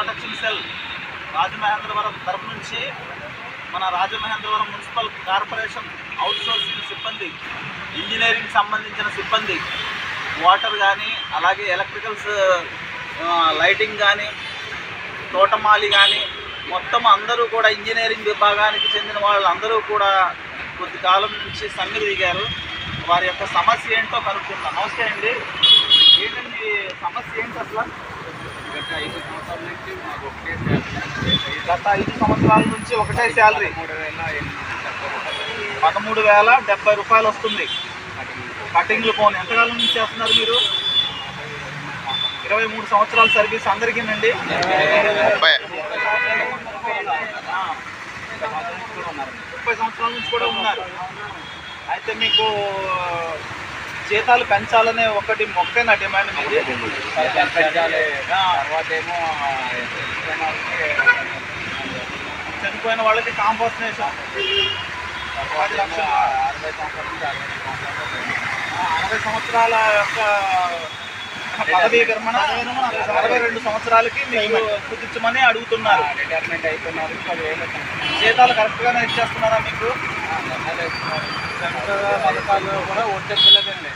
Protection cell Rajamahendravaram తరపు నుంచి మన రాజమహేంద్రవరం మున్సిపల్ కార్పొరేషన్ అవుట్సోర్సింగ్ సిబ్బంది, ఇంజనీరింగ్ సంబంధించిన సిబ్బంది, వాటర్ కానీ అలాగే ఎలక్ట్రికల్స్, లైటింగ్ కానీ, తోటమాలి కానీ మొత్తం అందరూ కూడా ఇంజనీరింగ్ విభాగానికి చెందిన వాళ్ళందరూ కూడా కొద్ది కాలం నుంచి సమ్మె దిగారు. వారి యొక్క సమస్య ఏంటో కనుక్కుందాం. నమస్తే అండి, ఏంటండి సమస్య ఏంటి అసలు? గత 5 సంవత్సరాల నుంచి ఒకటే శాలరీ 13,070 రూపాయలు వస్తుంది. కటింగ్లు పోను ఎంతకాలం నుంచి చేస్తున్నారు మీరు? 23 సంవత్సరాల సర్వీస్ అందరికీనండి. 30 సంవత్సరాల నుంచి కూడా ఉన్నారు. అయితే మీకు జీతాలు పెంచాలనే ఒకటి మొక్కైన డిమాండ్ మీది. తర్వాత ఏమో చనిపోయిన వాళ్ళకి కాంపోజినేషన్ 10 లక్షలు, 60 సంవత్సరాల యొక్క పదవీ విరమణ 62 సంవత్సరాలకి మీకు కుదించమని అడుగుతున్నారు. రిటైర్మెంట్ అయిపోయినారు. 10,000 జీతాలు కరెక్ట్గానే ఇచ్చేస్తున్నారా మీకు? పథకాలు కూడా వచ్చేలేదండి.